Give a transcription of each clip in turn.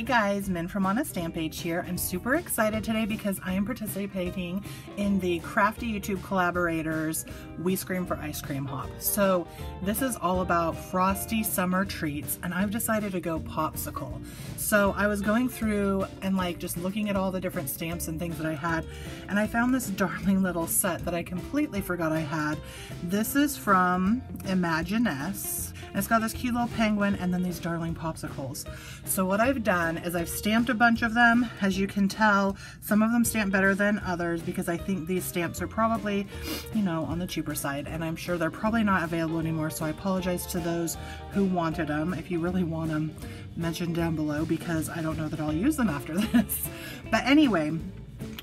Hey guys, Min from On a Stamp Page here. I'm super excited today because I am participating in the Crafty YouTube Collaborators We Scream for Ice Cream Hop. So this is all about frosty summer treats, and I've decided to go Popsicle. So I was going through and just looking at all the different stamps and things that I had, and I found this darling little set that I completely forgot I had. This is from Imaginess, and it's got this cute little penguin and then these darling popsicles. So what I've done is I've stamped a bunch of them. As you can tell, some of them stamp better than others because I think these stamps are probably, on the cheaper side, and I'm sure they're probably not available anymore, so I apologize to those who wanted them. If you really want them, mention down below because I don't know that I'll use them after this. But anyway,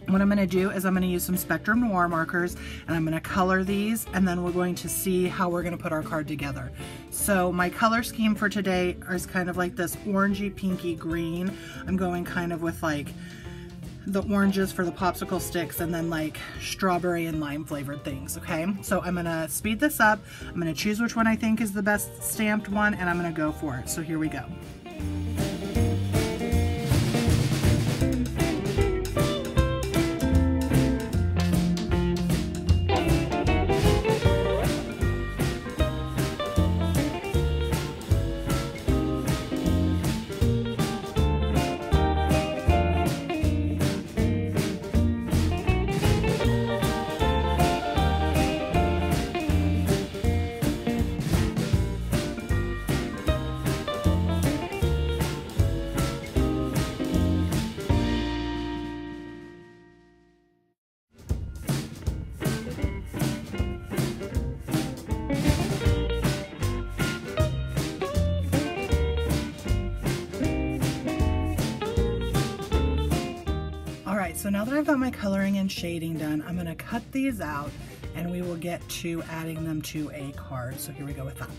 what I'm going to do is I'm going to use some Spectrum Noir markers and I'm going to color these, and then we're going to see how we're going to put our card together. So my color scheme for today is kind of like this orangey pinky green. I'm going kind of with the oranges for the popsicle sticks and then strawberry and lime flavored things, okay? So I'm going to speed this up. I'm going to choose which one I think is the best stamped one, and I'm going to go for it. So here we go. So now that I've got my coloring and shading done, I'm going to cut these out and we will get to adding them to a card. So here we go with that.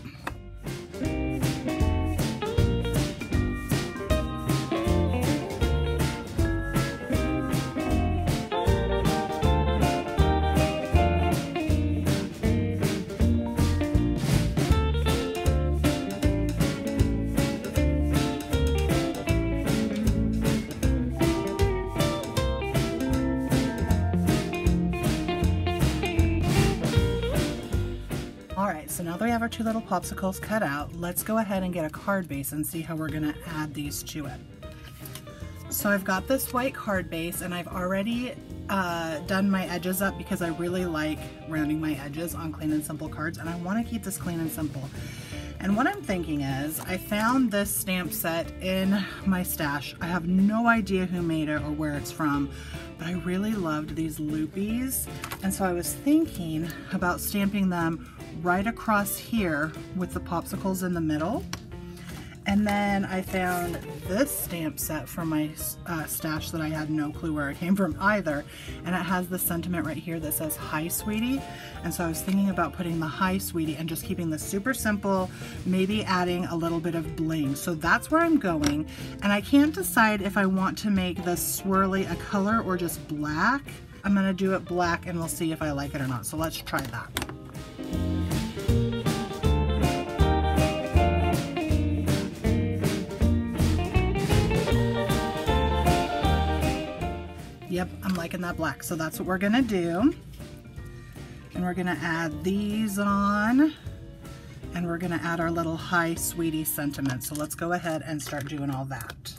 So now that we have our two little popsicles cut out, let's go ahead and get a card base and see how we're going to add these to it. So I've got this white card base and I've already done my edges up because I really like rounding my edges on clean and simple cards, and I want to keep this clean and simple. And what I'm thinking is, I found this stamp set in my stash. I have no idea who made it or where it's from, but I really loved these loopies. And so I was thinking about stamping them right across here with the popsicles in the middle. And then I found this stamp set from my stash that I had no clue where it came from either. And it has the sentiment right here that says, "Hi, sweetie." And so I was thinking about putting the "Hi, sweetie" and just keeping this super simple, maybe adding a little bit of bling. So that's where I'm going. And I can't decide if I want to make this swirly a color or just black. I'm gonna do it black and we'll see if I like it or not. So let's try that. Yep, I'm liking that black. So that's what we're gonna do. And we're gonna add these on, and we're gonna add our little "Hi, sweetie" sentiment. So let's go ahead and start doing all that.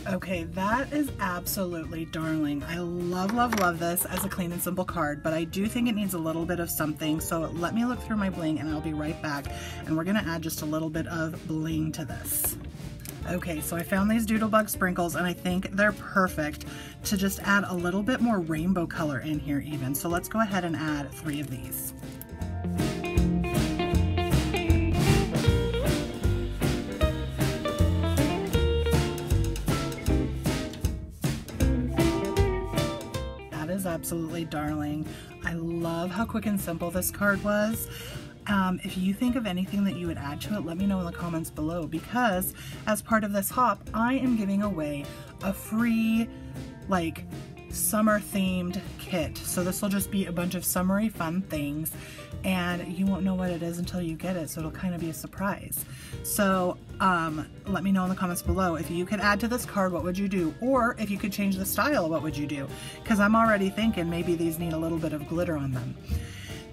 Okay, that is absolutely darling. I love, love, love this as a clean and simple card, but I do think it needs a little bit of something. So let me look through my bling and I'll be right back. And we're gonna add just a little bit of bling to this. Okay, so I found these Doodlebug sprinkles and I think they're perfect to just add a little bit more rainbow color in here even. So let's go ahead and add 3 of these. Absolutely darling. I love how quick and simple this card was. If you think of anything that you would add to it, let me know in the comments below, because as part of this hop, I am giving away a free summer themed kit. So this will just be a bunch of summery fun things, and you won't know what it is until you get it, so it'll kind of be a surprise. So let me know in the comments below, if you could add to this card, what would you do? Or if you could change the style, what would you do? Because I'm already thinking maybe these need a little bit of glitter on them.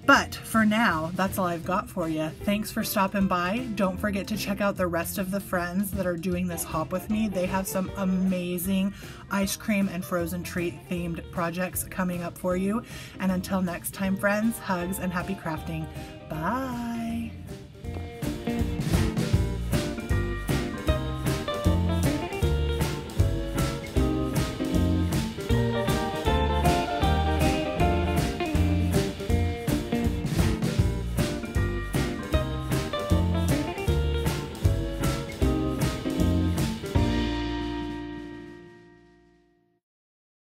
But for now, that's all I've got for you. Thanks for stopping by. Don't forget to check out the rest of the friends that are doing this hop with me. They have some amazing ice cream and frozen treat themed projects coming up for you. And until next time, friends, hugs and happy crafting. Bye.